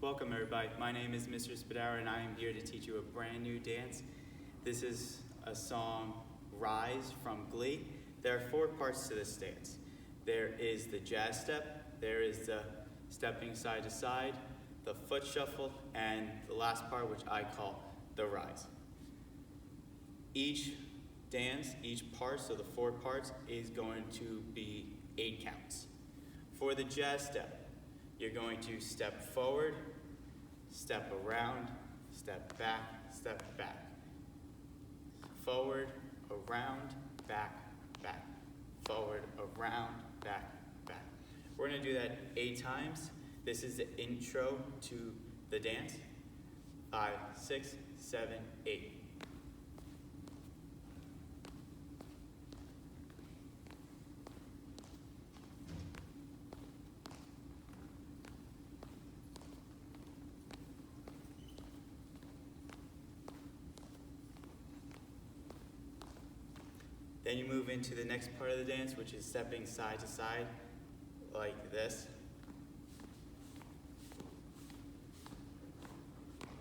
Welcome everybody. My name is Mr. Spadauer and I am here to teach you a brand new dance. This is a song, Rise, from Glee. There are 4 parts to this dance. There is the jazz step, there is the stepping side to side, the foot shuffle, and the last part, which I call the rise. Each dance, each part, so the 4 parts, is going to be 8 counts. For the jazz step, you're going to step forward, step around, step back, forward, around, back, forward, around, back. We're going to do that 8 times. This is the intro to the dance. 5, 6, 7, 8. Then you move into the next part of the dance, which is stepping side to side, like this.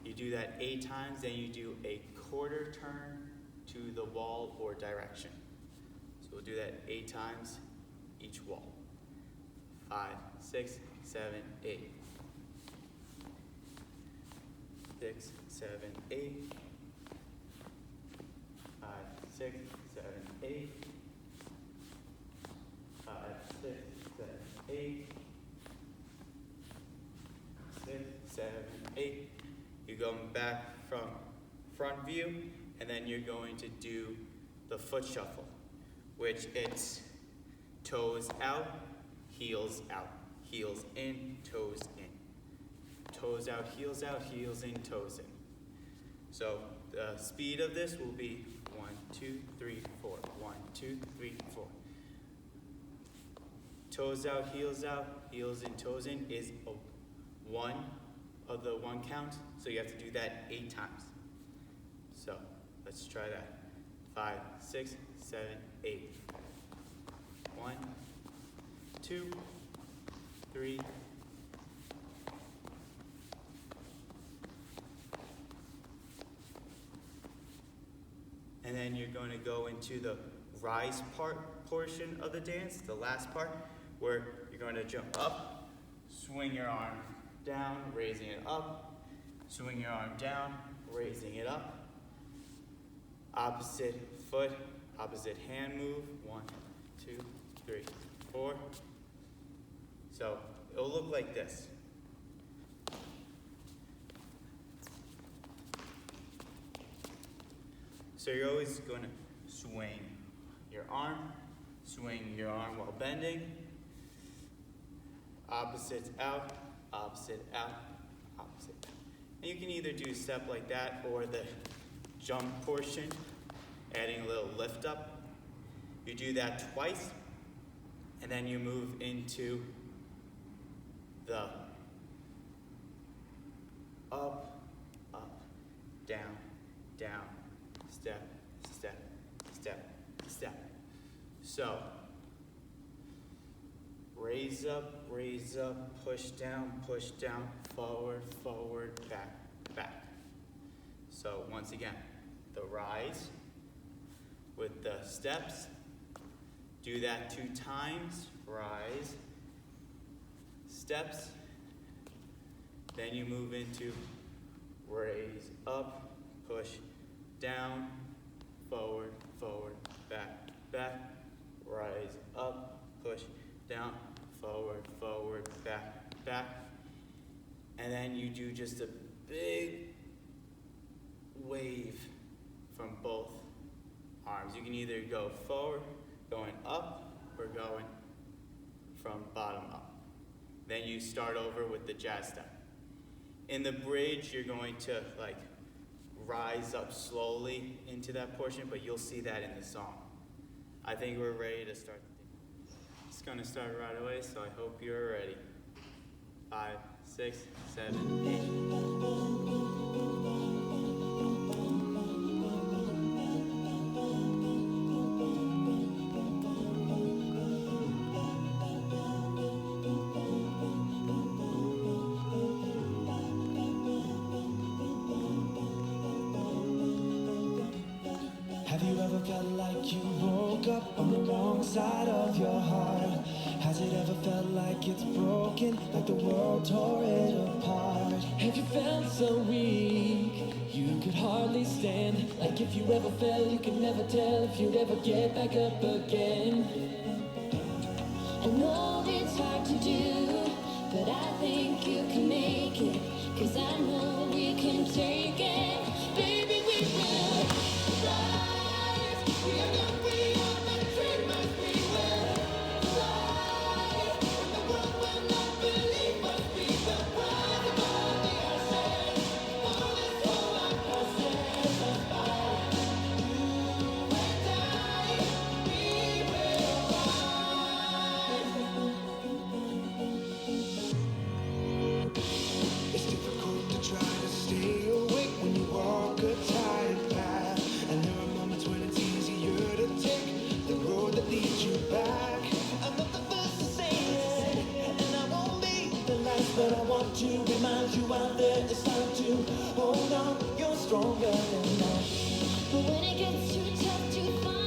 You do that 8 times, then you do a quarter turn to the wall or direction. So we'll do that 8 times each wall. 5, 6, 7, 8. 6, 7, 8. 5, 6, 7, 8. 5, 6, 7, 8. 6, 7, 8. You're going back from front view, and then you're going to do the foot shuffle, which it's toes out, heels in, toes in. Toes out, heels in, toes in. So the speed of this will be 1, 2, 3, 4. 1, 2, 3, 4. Toes out, heels in, toes in is a 1 of the 1 count. So you have to do that 8 times. So let's try that. 5, 6, 7, 8. 1, 2, 3. And then you're going to go into the rise portion of the dance, the last part, where you're going to jump up, swing your arm down, raising it up, swing your arm down, raising it up, opposite foot, opposite hand move, 1, 2, 3, 4. So it'll look like this. So you're always going to swing your arm while bending, opposites out, opposite out, opposite out. And you can either do a step like that or the jump portion, adding a little lift up. You do that twice, and then you move into the up, down, step. So, raise up, push down, forward, back. So once again, the rise with the steps. Do that 2 times, rise, steps. Then you move into raise up, push down, forward, back, rise up, push down, forward, back. And then you do just a big wave from both arms. You can either go forward, going up, or going from bottom up. Then you start over with the jazz step. In the bridge, you're going to rise up slowly into that portion, but you'll see that in the song. I think we're ready to start. It's going to start right away, so I hope you're ready. 5, 6, 7, 8. on the wrong side of your heart. Has it ever felt like it's broken, like the world tore it apart? Have you felt so weak you could hardly stand? Like if you ever fell, you could never tell if you'd ever get back up again. I know it's hard to do, but I think you can make it, 'cause I know we can take it. Baby, we will rise. We are not free on the dreamers. We will fly. And the world will not believe us. We will rise above the ocean. For this whole life passes us by. You and I, we will rise. It's difficult to try to stay awake when you walk a tight path. And there are moments when it's easier to take the road that leads you back. I'm not the first to say it, and I won't be the last, but I want to remind you out there it's time to hold on. You're stronger than that. But when it gets too tough to find